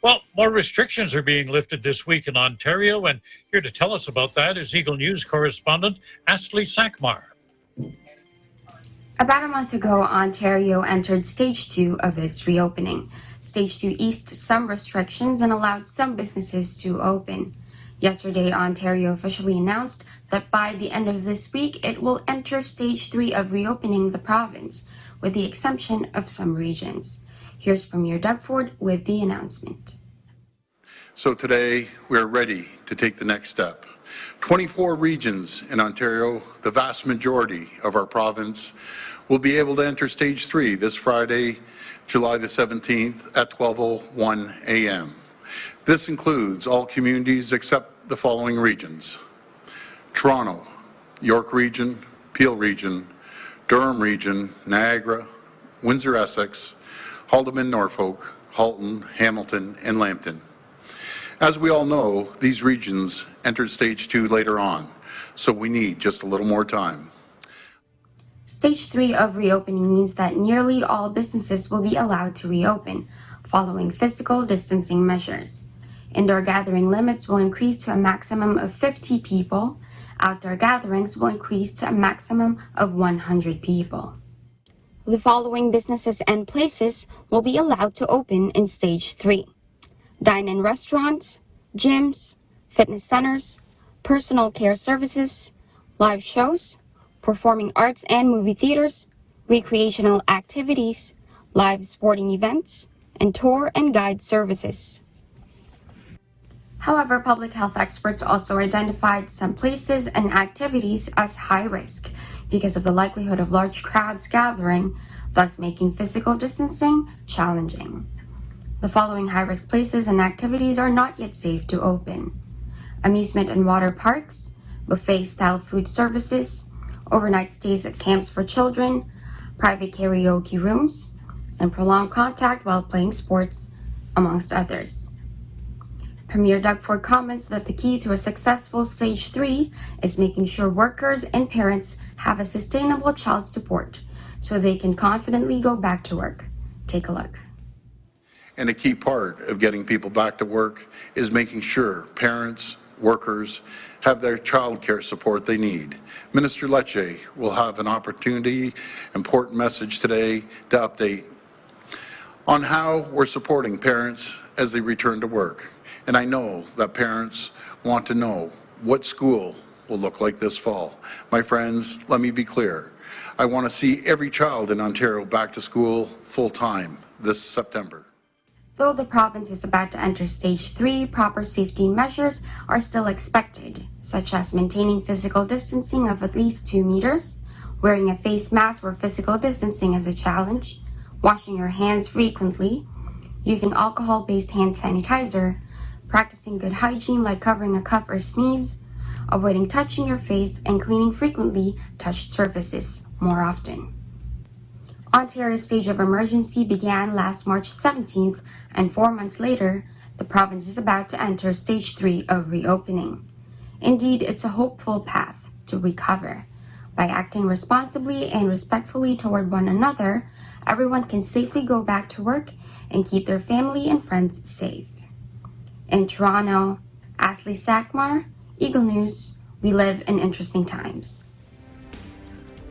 Well, more restrictions are being lifted this week in Ontario, and here to tell us about that is Eagle News correspondent Ashley Sackmar. About a month ago, Ontario entered Stage 2 of its reopening. Stage 2 eased some restrictions and allowed some businesses to open. Yesterday, Ontario officially announced that by the end of this week, it will enter Stage 3 of reopening the province, with the exemption of some regions. Here's Premier Doug Ford with the announcement. So today, we're ready to take the next step. 24 regions in Ontario, the vast majority of our province, will be able to enter Stage 3 this Friday, July the 17th at 12:01 a.m. This includes all communities except the following regions: Toronto, York Region, Peel Region, Durham Region, Niagara, Windsor-Essex, Haldimand, Norfolk, Halton, Hamilton, and Lambton. As we all know, these regions entered Stage 2 later on, so we need just a little more time. Stage 3 of reopening means that nearly all businesses will be allowed to reopen, following physical distancing measures. Indoor gathering limits will increase to a maximum of 50 people. Outdoor gatherings will increase to a maximum of 100 people. The following businesses and places will be allowed to open in Stage 3. Dine-in restaurants, gyms, fitness centers, personal care services, live shows, performing arts and movie theaters, recreational activities, live sporting events, and tour and guide services. However, public health experts also identified some places and activities as high risk because of the likelihood of large crowds gathering, thus making physical distancing challenging. The following high-risk places and activities are not yet safe to open: amusement and water parks, buffet-style food services, overnight stays at camps for children, private karaoke rooms, and prolonged contact while playing sports, amongst others. Premier Doug Ford comments that the key to a successful Stage 3 is making sure workers and parents have a sustainable child support so they can confidently go back to work. Take a look. And a key part of getting people back to work is making sure parents, workers have their child care support they need. Minister Lecce will have an important message today to update on how we're supporting parents as they return to work. And I know that parents want to know what school will look like this fall. My friends, let me be clear. I want to see every child in Ontario back to school full-time this September. Though the province is about to enter Stage 3, proper safety measures are still expected, such as maintaining physical distancing of at least 2 meters, wearing a face mask where physical distancing is a challenge, washing your hands frequently, using alcohol-based hand sanitizer, practicing good hygiene like covering a cough or sneeze, avoiding touching your face, and cleaning frequently touched surfaces more often. Ontario's stage of emergency began last March 17th, and 4 months later, the province is about to enter Stage 3 of reopening. Indeed, it's a hopeful path to recover. By acting responsibly and respectfully toward one another, everyone can safely go back to work and keep their family and friends safe. In Toronto, Ashley Sackmar, Eagle News, we live in interesting times.